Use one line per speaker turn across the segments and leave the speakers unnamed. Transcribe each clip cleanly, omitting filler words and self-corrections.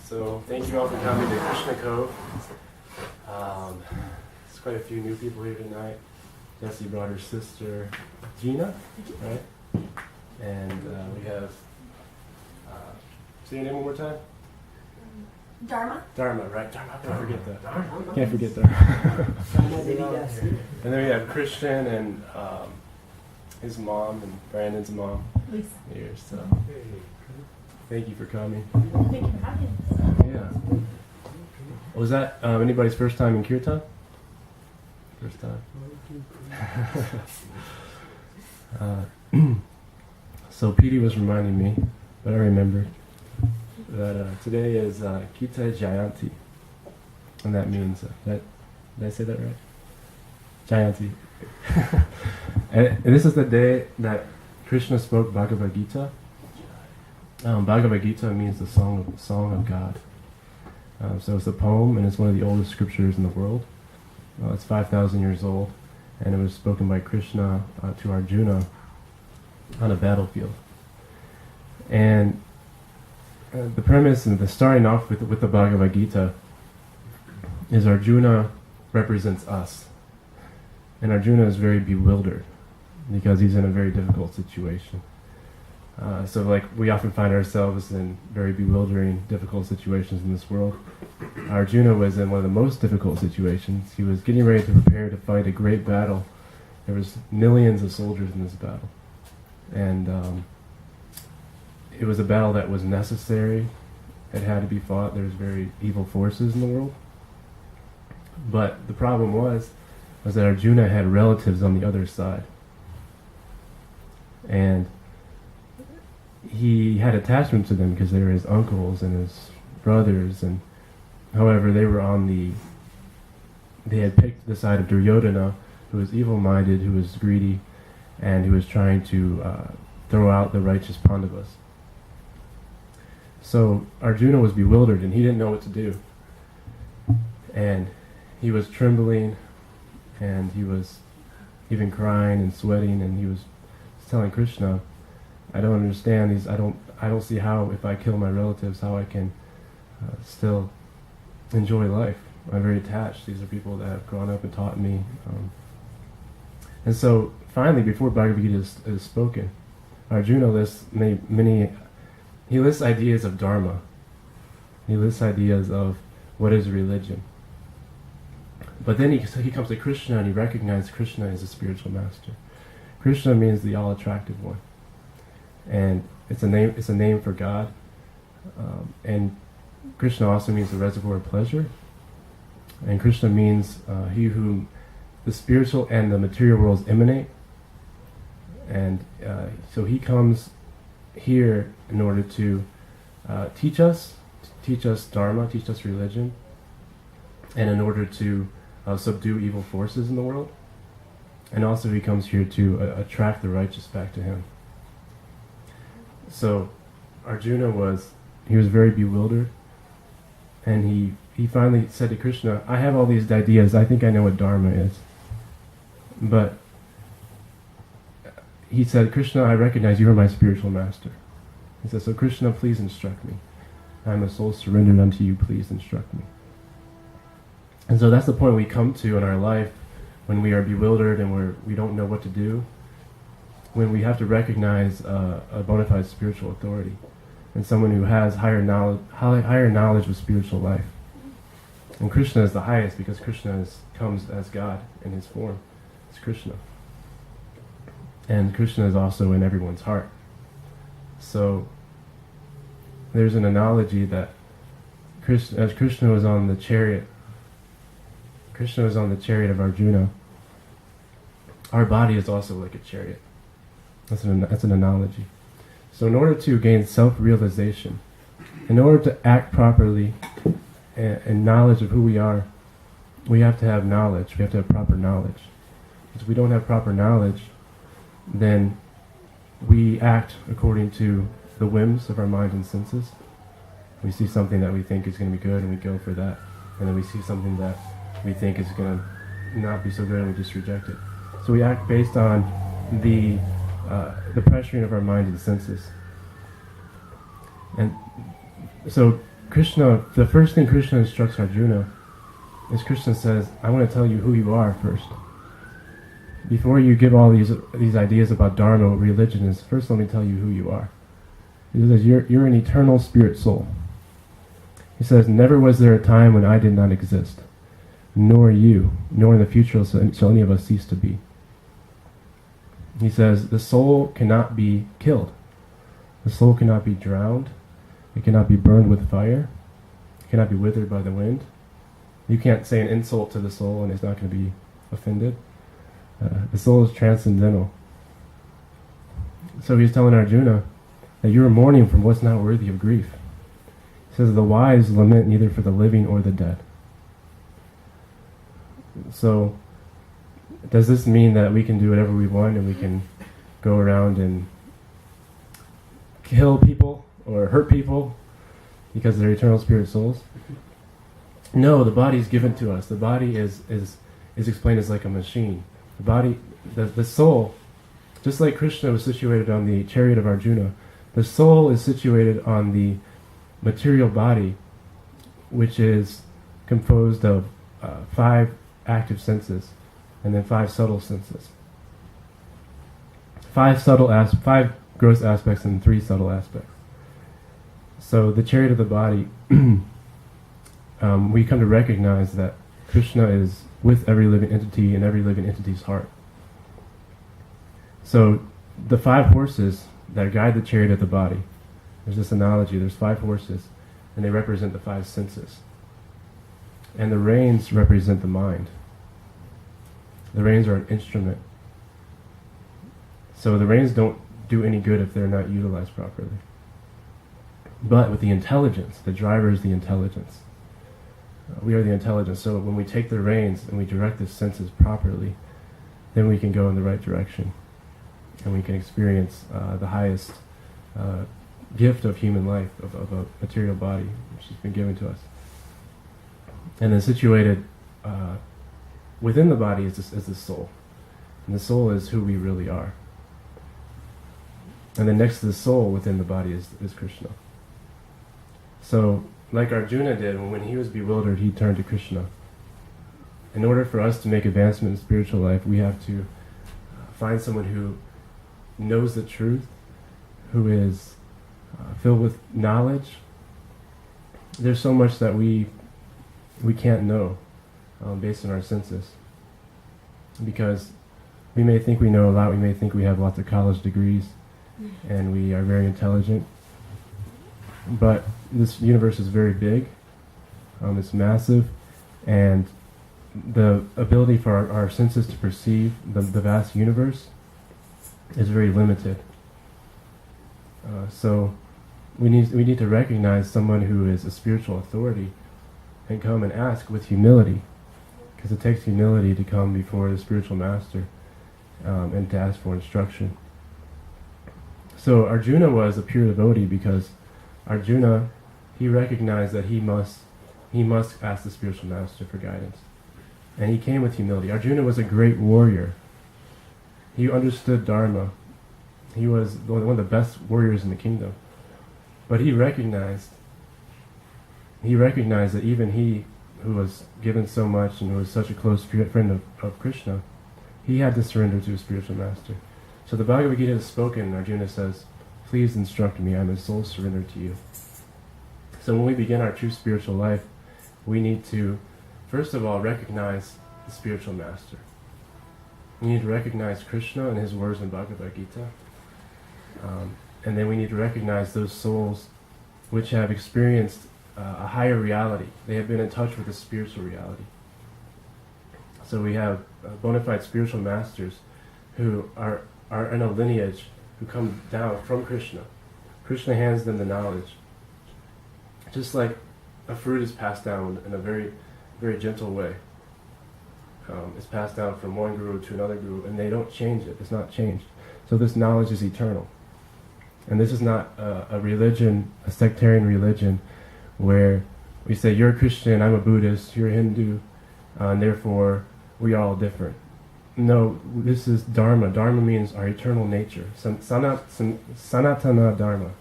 So thank you all for coming to Krishna Cove. There's quite a few new people here tonight. Jessie brought her sister Gina, right? And we have, say your name one more time?
Dharma.
Dharma, right? Dharma, can't forget that. Can't forget that. And then we have Christian and his mom and Brandon's mom here. So thank you for coming.
Thank you for having us.
Yeah. Was that anybody's first time in Kirtan? First time. So Petey was reminding me, but I remembered that today is Kita Jayanti, and that means did I say that right? Jayanti. and this is the day that Krishna spoke Bhagavad Gita. Bhagavad Gita means the song of God. So it's a poem, and it's one of the oldest scriptures in the world. It's 5,000 years old, and it was spoken by Krishna to Arjuna on a battlefield. And the premise and the starting off with the Bhagavad Gita is Arjuna represents us. And Arjuna is very bewildered because he's in a very difficult situation. So like we often find ourselves in very bewildering, difficult situations in this world. Arjuna was in one of the most difficult situations. He was getting ready to prepare to fight a great battle. There was millions of soldiers in this battle. And it was a battle that was necessary. It had to be fought. There's very evil forces in the world. But the problem was that Arjuna had relatives on the other side. And he had attachment to them because they were his uncles and his brothers, and however they had picked the side of Duryodhana, who was evil-minded, who was greedy, and who was trying to throw out the righteous Pandavas. So Arjuna was bewildered and he didn't know what to do. And he was trembling, and he was even crying and sweating, and he was telling Krishna, I don't understand these. I don't see how, if I kill my relatives, how I can still enjoy life. I'm very attached. These are people that have grown up and taught me. And so finally, before Bhagavad Gita is spoken, Arjuna lists he lists ideas of dharma. He lists ideas of what is religion. But then he comes to Krishna, and he recognizes Krishna as a spiritual master. Krishna means the all-attractive one. And it's a name for God. And Krishna also means the reservoir of pleasure. And Krishna means he whom the spiritual and the material worlds emanate. And so he comes here in order to teach us dharma, teach us religion, and in order to subdue evil forces in the world. And also he comes here to attract the righteous back to him. So Arjuna was very bewildered, and he finally said to Krishna, I have all these ideas, I think I know what dharma is. But he said, Krishna, I recognize you are my spiritual master. He said, so Krishna, please instruct me. I am a soul surrendered unto you, please instruct me. And so that's the point we come to in our life when we are bewildered and we don't know what to do, when we have to recognize a bona fide spiritual authority and someone who has higher knowledge of spiritual life. And Krishna is the highest because Krishna comes as God in his form. It's Krishna. And Krishna is also in everyone's heart. So there's an analogy that as Krishna was on the chariot of Arjuna, our body is also like a chariot. That's an analogy. So in order to gain self-realization, in order to act properly and knowledge of who we are, we have to have knowledge. We have to have proper knowledge. If we don't have proper knowledge, then we act according to the whims of our mind and senses. We see something that we think is going to be good, and we go for that. And then we see something that we think is going to not be so good, and we just reject it. So we act based on the pressuring of our mind and senses. And so Krishna, the first thing Krishna instructs Arjuna is Krishna says, I want to tell you who you are first. Before you give all these ideas about Dharma, what religion is, first let me tell you who you are. He says, you're an eternal spirit soul. He says, never was there a time when I did not exist, nor you, nor in the future shall any of us cease to be. He says, the soul cannot be killed. The soul cannot be drowned. It cannot be burned with fire. It cannot be withered by the wind. You can't say an insult to the soul and it's not going to be offended. The soul is transcendental. So he's telling Arjuna that you are mourning from what's not worthy of grief. He says the wise lament neither for the living or the dead. So does this mean that we can do whatever we want and we can go around and kill people or hurt people because they're eternal spirit souls? No, the body is given to us. The body is explained as like a machine. The body, the soul, just like Krishna was situated on the chariot of Arjuna, the soul is situated on the material body, which is composed of 5 active senses and then 5 subtle senses. 5 gross aspects and 3 subtle aspects. So the chariot of the body, we come to recognize that Krishna is with every living entity and every living entity's heart. So the 5 horses that guide the chariot of the body, there's this analogy, there's 5 horses and they represent the 5 senses. And the reins represent the mind. The reins are an instrument. So the reins don't do any good if they're not utilized properly. But with the intelligence, the driver is the intelligence. We are the intelligence. So when we take the reins and we direct the senses properly, then we can go in the right direction. And we can experience the highest gift of human life, of a material body, which has been given to us. And then situated within the body is the soul. And the soul is who we really are. And then next to the soul within the body is Krishna. So, like Arjuna did, when he was bewildered, he turned to Krishna. In order for us to make advancement in spiritual life, we have to find someone who knows the truth, who is filled with knowledge. There's so much that we can't know based on our senses. Because we may think we know a lot, we may think we have lots of college degrees, and we are very intelligent. But this universe is very big, it's massive, and the ability for our senses to perceive the vast universe is very limited. So we need to recognize someone who is a spiritual authority and come and ask with humility, because it takes humility to come before the spiritual master and to ask for instruction. So Arjuna was a pure devotee because Arjuna, he recognized that he must ask the spiritual master for guidance. And he came with humility. Arjuna was a great warrior. He understood Dharma. He was one of the best warriors in the kingdom. But he recognized that even he, who was given so much and who was such a close friend of Krishna, he had to surrender to his spiritual master. So the Bhagavad Gita is spoken, and Arjuna says, "Please instruct me, I am a soul surrendered to you." So when we begin our true spiritual life, we need to, first of all, recognize the spiritual master. We need to recognize Krishna and his words in Bhagavad Gita. And then we need to recognize those souls which have experienced a higher reality. They have been in touch with a spiritual reality. So we have bona fide spiritual masters who are in a lineage, who come down from Krishna. Krishna hands them the knowledge. Just like a fruit is passed down in a very, very gentle way. It's passed down from one guru to another guru, and they don't change it. It's not changed. So this knowledge is eternal. And this is not a religion, a sectarian religion, where we say, you're a Christian, I'm a Buddhist, you're a Hindu, and therefore we are all different. No, this is Dharma. Dharma means our eternal nature. Sanatana Dharma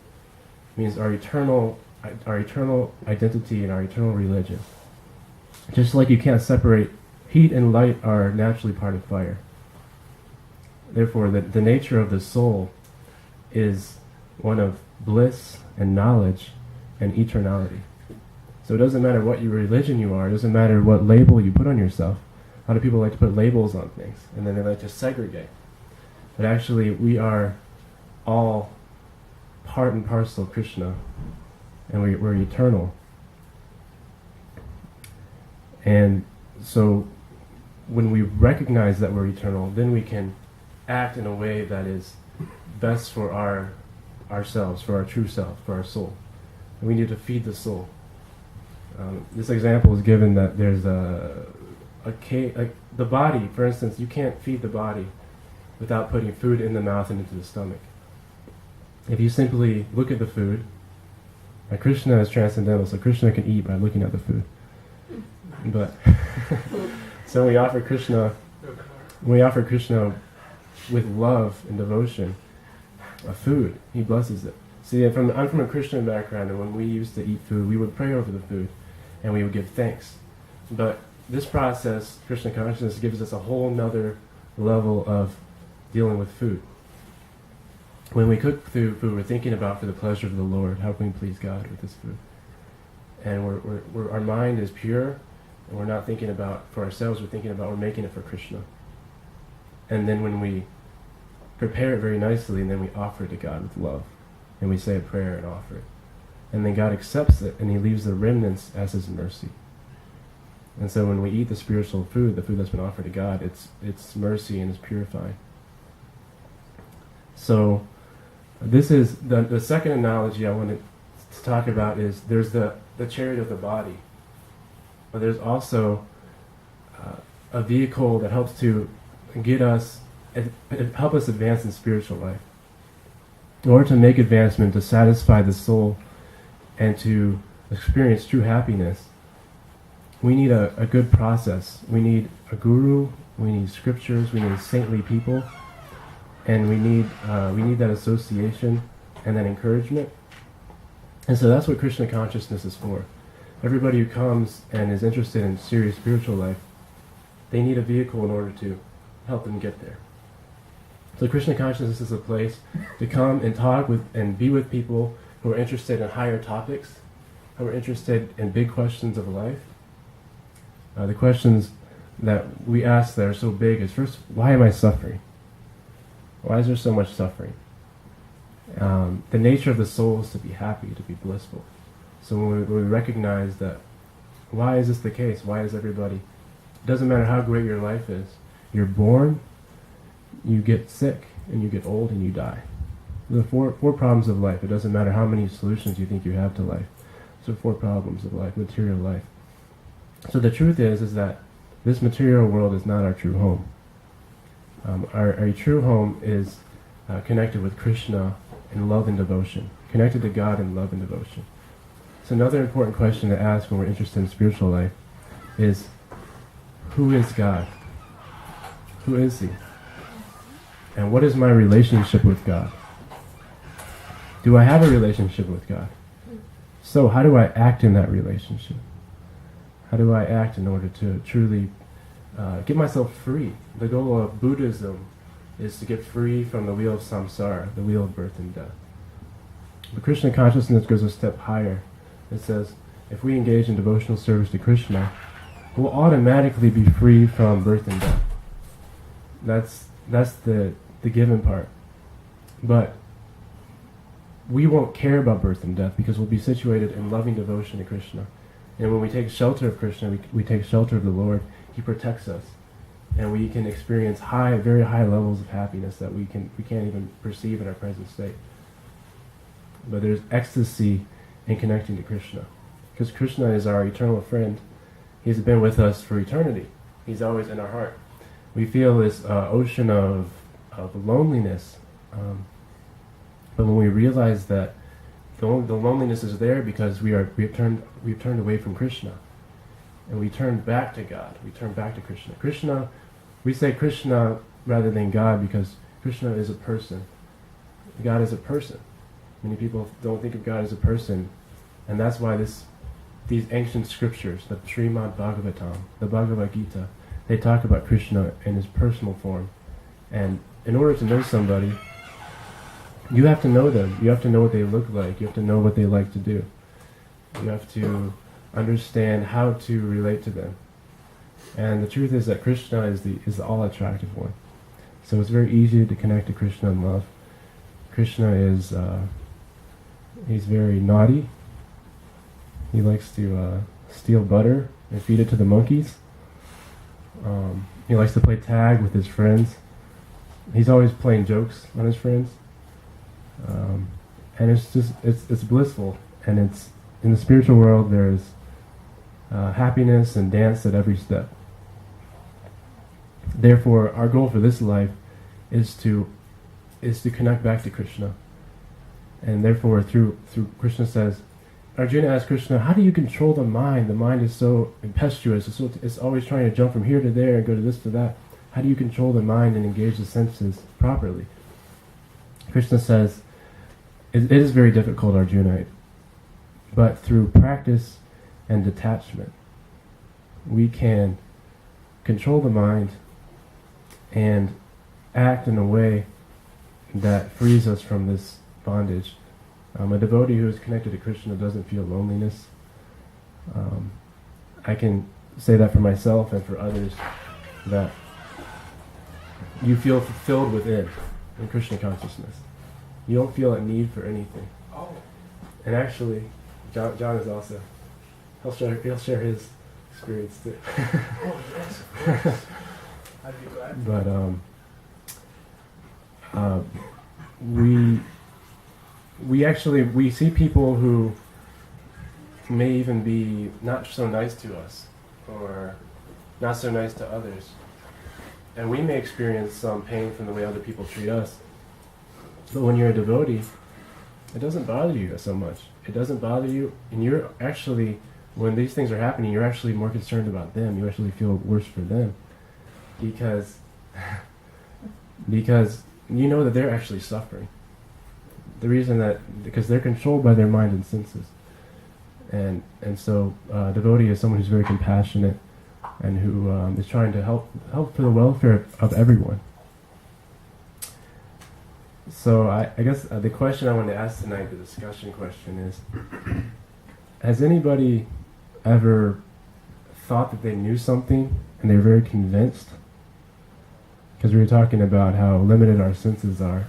means our eternal our eternal identity and our eternal religion. Just like you can't separate heat and light are naturally part of fire. Therefore, the nature of the soul is one of bliss and knowledge and eternality. So it doesn't matter what your religion you are, it doesn't matter what label you put on yourself. A lot of people like to put labels on things, and then they like to segregate. But actually, we are all part and parcel of Krishna, and we're eternal. And so when we recognize that we're eternal, then we can act in a way that is best for ourselves, for our true self, for our soul. And we need to feed the soul. This example is given that there's like the body, for instance, you can't feed the body without putting food in the mouth and into the stomach. If you simply look at the food, Krishna is transcendental, so Krishna can eat by looking at the food. But so when we offer Krishna with love and devotion a food, he blesses it. See, I'm from a Christian background, and when we used to eat food, we would pray over the food, and we would give thanks. But this process, Krishna consciousness, gives us a whole nother level of dealing with food. When we cook food, we're thinking about, for the pleasure of the Lord, how can we please God with this food? And our mind is pure, and we're not thinking about for ourselves, we're making it for Krishna. And then when we prepare it very nicely, and then we offer it to God with love, and we say a prayer and offer it. And then God accepts it, and he leaves the remnants as his mercy. And so when we eat the spiritual food, the food that's been offered to God, it's mercy and it's purifying. So this is the second analogy I wanted to talk about is there's the chariot of the body, but there's also a vehicle that helps to get us, help us advance in spiritual life. In order to make advancement, to satisfy the soul, and to experience true happiness, we need a good process. We need a guru, we need scriptures, we need saintly people, and we need that association and that encouragement. And so that's what Krishna consciousness is for. Everybody who comes and is interested in serious spiritual life, they need a vehicle in order to help them get there. So Krishna consciousness is a place to come and talk with and be with people who are interested in higher topics, who are interested in big questions of life. The questions that we ask that are so big is, first, why am I suffering? Why is there so much suffering? The nature of the soul is to be happy, to be blissful. So when we recognize that, why is this the case? Why is everybody? It doesn't matter how great your life is. You're born, you get sick, and you get old, and you die. The four problems of life. It doesn't matter how many solutions you think you have to life. So 4 problems of life, material life. So the truth is that this material world is not our true home. Our true home is connected with Krishna in love and devotion, connected to God in love and devotion. So another important question to ask when we're interested in spiritual life is, who is God? Who is he? And what is my relationship with God? Do I have a relationship with God? So how do I act in that relationship? How do I act in order to truly get myself free? The goal of Buddhism is to get free from the wheel of samsara, the wheel of birth and death. But Krishna consciousness goes a step higher. It says, if we engage in devotional service to Krishna, we'll automatically be free from birth and death. That's the given part. But we won't care about birth and death because we'll be situated in loving devotion to Krishna. And when we take shelter of Krishna, we take shelter of the Lord. He protects us. And we can experience very high levels of happiness that we can't even perceive in our present state. But there's ecstasy in connecting to Krishna. Because Krishna is our eternal friend. He's been with us for eternity. He's always in our heart. We feel this ocean of loneliness. But when we realize that the loneliness is there because we've turned away from Krishna. And we turn back to God. We turn back to Krishna. We say Krishna rather than God because Krishna is a person. God is a person. Many people don't think of God as a person. And that's why these ancient scriptures, the Srimad Bhagavatam, the Bhagavad Gita, they talk about Krishna in his personal form. And in order to know somebody, you have to know them. You have to know what they look like. You have to know what they like to do. You have to understand how to relate to them. And the truth is that Krishna is the all-attractive one. So it's very easy to connect to Krishna in love. Krishna is, he's very naughty. He likes to steal butter and feed it to the monkeys. He likes to play tag with his friends. He's always playing jokes on his friends. And it's blissful. And it's, in the spiritual world, there's happiness and dance at every step. Therefore, our goal for this life is to connect back to Krishna. And therefore, through Krishna says, Arjuna asked Krishna, how do you control the mind? The mind is so impetuous. It's always trying to jump from here to there and go to this to that. How do you control the mind and engage the senses properly? Krishna says, it is very difficult, Arjuna, but through practice and detachment, we can control the mind and act in a way that frees us from this bondage. A devotee who is connected to Krishna doesn't feel loneliness. I can say that for myself and for others, that you feel fulfilled within in Krishna consciousness. You don't feel a need for anything.
Oh.
And actually, John is also, he'll share his experience too.
Oh, yes, of course. I'd be glad.
But we see people who may even be not so nice to us or not so nice to others, and we may experience some pain from the way other people treat us. But when you're a devotee, it doesn't bother you so much. It doesn't bother you, and you're actually, when these things are happening, you're actually more concerned about them. You actually feel worse for them because you know that they're actually suffering. The reason because they're controlled by their mind and senses. And so devotee is someone who's very compassionate and who is trying to help for the welfare of everyone. So I guess the question I want to ask tonight, the discussion question is, has anybody ever thought that they knew something and they're very convinced? Because we were talking about how limited our senses are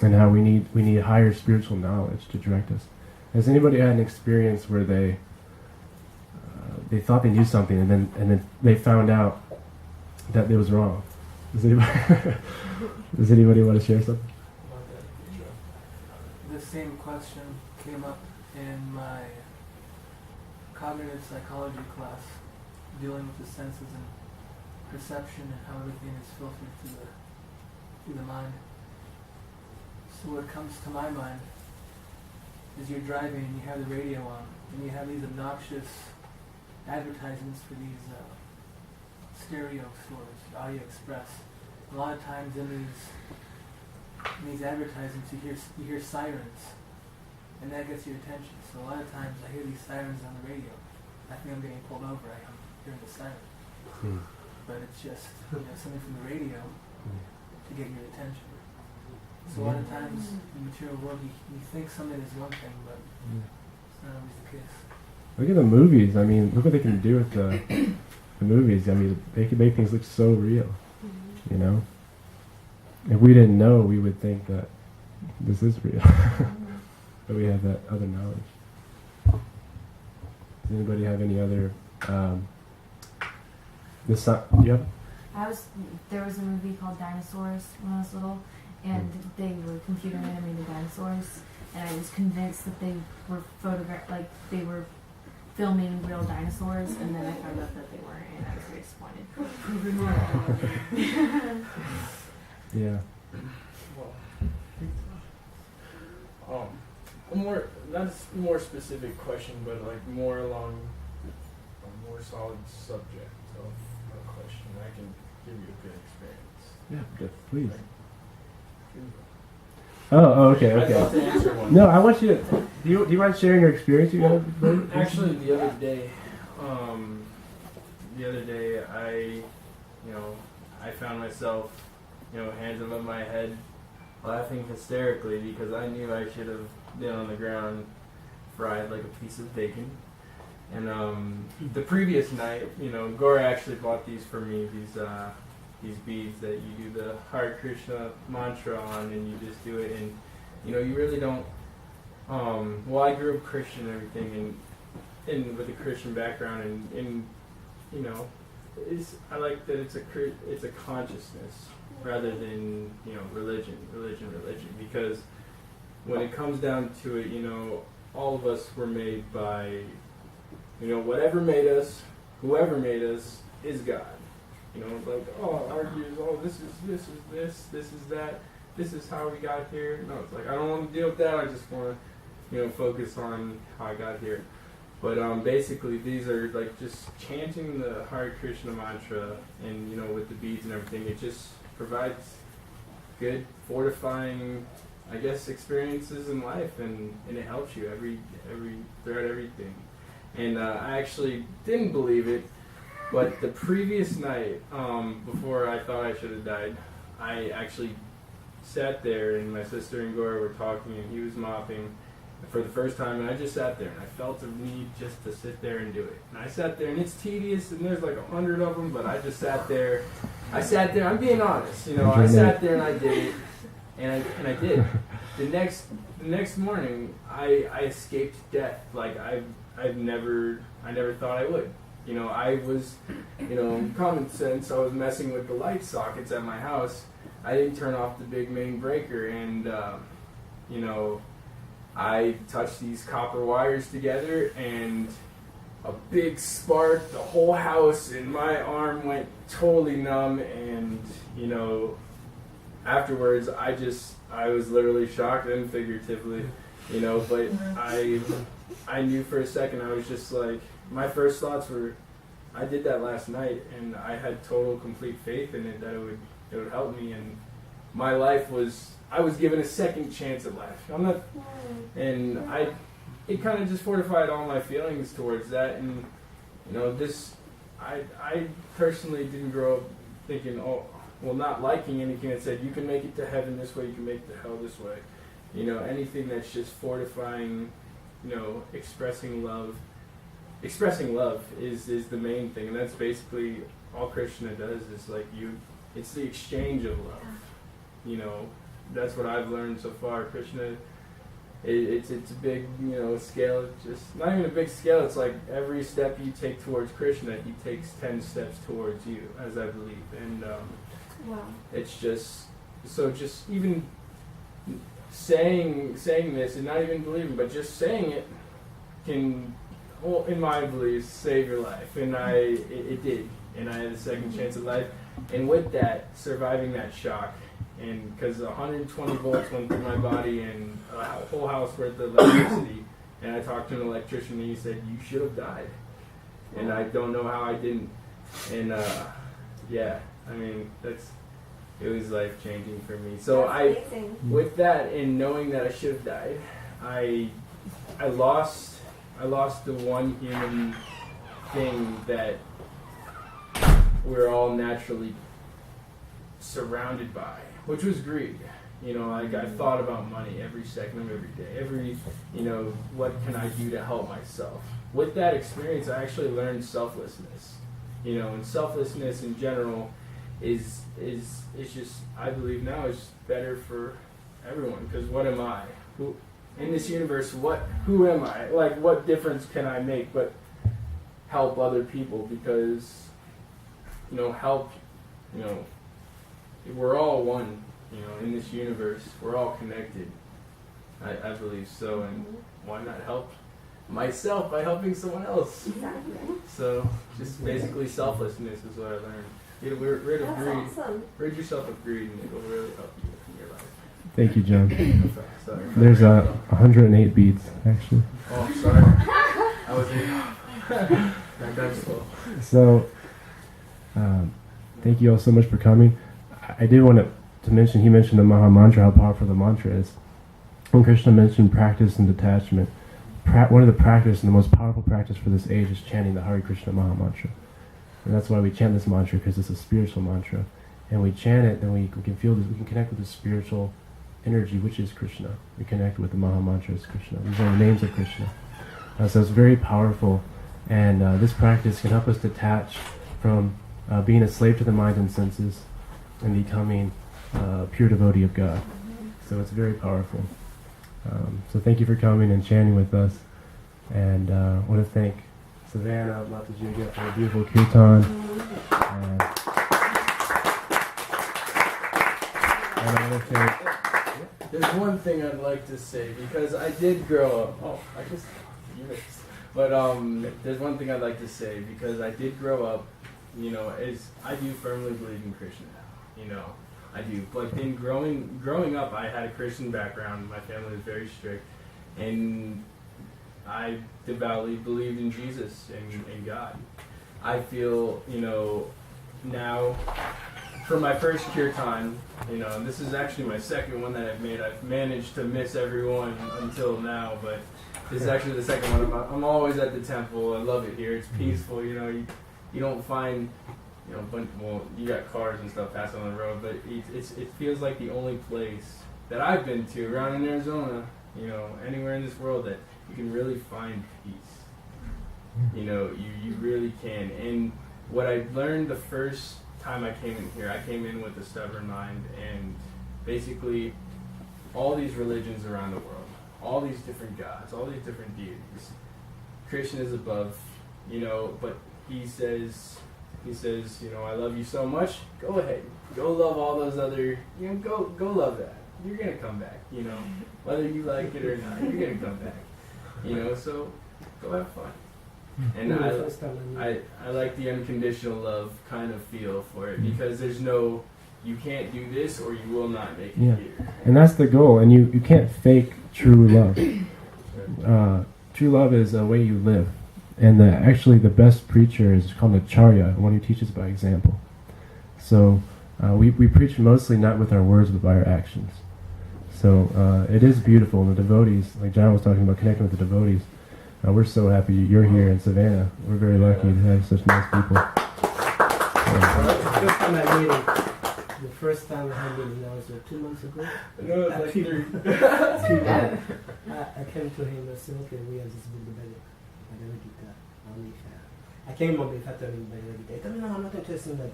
and how we need higher spiritual knowledge to direct us. Has anybody had an experience where they thought they knew something and then they found out that it was wrong? Does anybody want to share something?
The same question came up in my cognitive psychology class, dealing with the senses and perception and how everything is filtered through the mind. So what comes to my mind is you're driving and you have the radio on and you have these obnoxious advertisements for these stereo stores, Audio Express. A lot of times in these advertisements you hear sirens, and that gets your attention. So a lot of times I hear these sirens on the radio. I think I'm getting pulled over. I'm hearing the siren. But it's just something from the radio to get your attention. So a lot of times in the material world you think something is one thing, but it's not always the case.
Look at the movies. I mean, look what they can do with the movies. I mean, they can make things look so real. You know? If we didn't know, we would think that this is real. But we have that other knowledge. Does anybody have any other... Yep.
There was a movie called Dinosaurs when I was little, and they were computer animated dinosaurs, and I was convinced that they were they were filming real dinosaurs, and then I found out that they weren't, and I was very disappointed.
Yeah.
Well, not a more specific question, but like more along a more solid subject of a question. I can give you a good experience.
Yeah, please.
Like,
Oh, okay.
I'd love to answer one.
No, I want you to... Do you mind sharing your experience you had?
Actually, the other day, I found myself, hands above my head, laughing hysterically because I knew I should have been on the ground, fried like a piece of bacon. And the previous night, Gore actually bought these for me. These beads that you do the Hare Krishna mantra on, and you just do it, and you really don't. Well, I grew up Christian and everything, and with a Christian background, and I like that it's a consciousness rather than religion, because when it comes down to it, all of us were made by whatever made us, whoever made us is God. This is that, this is how we got here. No, it's like I don't want to deal with that. I just want to focus on how I got here. But basically, these are like just chanting the Hare Krishna mantra, and with the beads and everything, it just provides good, fortifying, I guess, experiences in life, and it helps you throughout everything. And I actually didn't believe it, but the previous night, before I thought I should have died, I actually sat there, and my sister and Gore were talking, and he was mopping for the first time, and I just sat there, and I felt a need just to sit there and do it. And I sat there, and it's tedious, and there's like 100 of them, but I just sat there. I'm being honest, I sat there and I did it, and I did. The next morning, I escaped death like I never thought I would. I was, common sense, I was messing with the light sockets at my house. I didn't turn off the big main breaker, and I touched these copper wires together, and a big spark, the whole house, and my arm went totally numb, and afterwards I was literally shocked, and figuratively, but I knew for a second. I was just like, my first thoughts were, I did that last night, and I had total, complete faith in it that it would help me, and my life I was given a second chance at life. It kind of just fortified all my feelings towards that, and I personally didn't grow up thinking, not liking anything that said you can make it to heaven this way, you can make it to hell this way. Anything that's just fortifying, expressing love. Expressing love is the main thing, and that's basically all Krishna does. Is like it's the exchange of love. That's what I've learned so far. Krishna, it's a big scale. It's just not even a big scale. It's like every step you take towards Krishna, he takes 10 steps towards you, as I believe. And it's just so. Just even saying this and not even believing, but just saying it can, in my beliefs, save your life. And it did. And I had a second chance at life. And with that, surviving that shock, and because 120 volts went through my body and a whole house worth of electricity, and I talked to an electrician, and he said, you should have died. And I don't know how I didn't. And it was life-changing for me. So with that, and knowing that I should have died, I lost the one human thing that we're all naturally surrounded by, which was greed. I thought about money every second of every day. What can I do to help myself? With that experience, I actually learned selflessness. And selflessness in general is just, I believe now, is better for everyone. Because what am I? Who in this universe? Who am I? Like, what difference can I make but help other people? Because help. We're all one. In this universe, we're all connected. I believe so, and why not help myself by helping someone else?
Exactly.
So, just basically selflessness is what I learned. Get rid of greed.
Awesome.
Rid yourself of greed, and it'll really help you in your life.
Thank you, John.
Sorry.
There's 108 beats, actually.
Oh, sorry. I was that got slow.
So, thank you all so much for coming. I did want to mention, he mentioned the Maha Mantra, how powerful the mantra is. when Krishna mentioned practice and detachment, one of the practice and the most powerful practice for this age is chanting the Hare Krishna Maha Mantra. And that's why we chant this mantra, because it's a spiritual mantra. And we chant it, then we can feel this, we can connect with the spiritual energy, which is Krishna. We connect with the Maha Mantra as Krishna. These are the names of Krishna. So it's very powerful. And this practice can help us detach from being a slave to the mind and senses and becoming a pure devotee of God. So it's very powerful. So thank you for coming and chanting with us. And I want to thank Savannah, Mataji again for a beautiful kirtan. And I want to thank...
There's one thing I'd like to say, because I did grow up. Oh, I just you missed. But there's one thing I'd like to say, because I did grow up. You know, as I do firmly believe in Krishna now. You know, I do. But then growing up, I had a Christian background. My family was very strict, and I devoutly believed in Jesus and God. I feel, you know, now, for my first kirtan, you know, and this is actually my second one that I've made. I've managed to miss every one until now, but this is actually the second one. I'm always at the temple. I love it here. It's peaceful, you know. You don't find, you know, well, you got cars and stuff passing on the road, but it feels like the only place that I've been to around in Arizona, you know, anywhere in this world that you can really find peace. You know, you really can. And what I learned the first time I came in here, I came in with a stubborn mind, and basically all these religions around the world, all these different gods, all these different deities, Krishna is above, you know, but he says, you know, I love you so much, go ahead, go love all those other, you know, go love that. You're gonna come back, you know, whether you like it or not, you're gonna come back, you know, so go have fun. And I like the unconditional love kind of feel for it, because there's no, you can't do this or you will not make it here.
And that's the goal, and you can't fake true love. True love is a way you live. And actually the best preacher is called an acharya, one who teaches by example. So we preach mostly not with our words but by our actions. So it is beautiful, and the devotees, like John was talking about connecting with the devotees, we're so happy you're here in Savannah. We're very lucky to have such nice people.
The first time I had meeting, that was 2 months ago.
No, it was like 3.
I came to him and said, okay, we have this book, the Bhagavad Gita. I came up with Bhagavad Gita. He told me, no, I'm not interested in that. He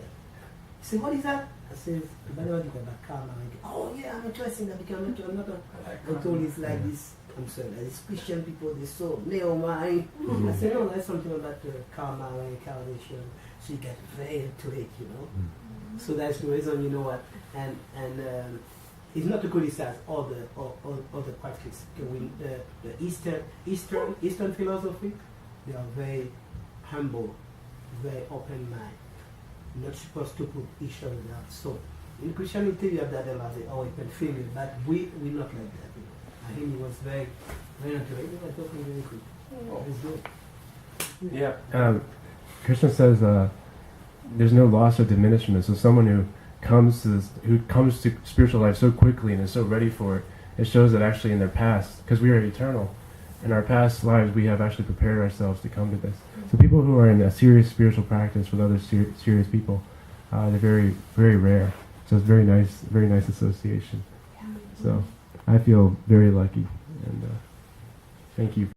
said, what is that? I said, the Bhagavad Gita about karma. Oh yeah, I'm interested in that because I'm not I told it's like this. I'm sorry, like these Christian people, they're so neo-mind. I said, no, there's something about karma, reincarnation. So you get very into it, you know. So that's the reason, you know what. And it's not to criticize all the practice. The Eastern philosophy, they are very humble, very open mind. Not supposed to put each other down. So in Christianity, you have that as an open feeling, but we're not like that. You know. I think he was very into it. He was talking very quick. Oh, it's good.
Yeah. Krishna says there's no loss or diminishment. So someone who comes to spiritual life so quickly and is so ready for it, it shows that actually in their past, because we are eternal, in our past lives we have actually prepared ourselves to come to this. So people who are in a serious spiritual practice with other serious people, they're very, very rare. So it's very nice association. So I feel very lucky, and thank you.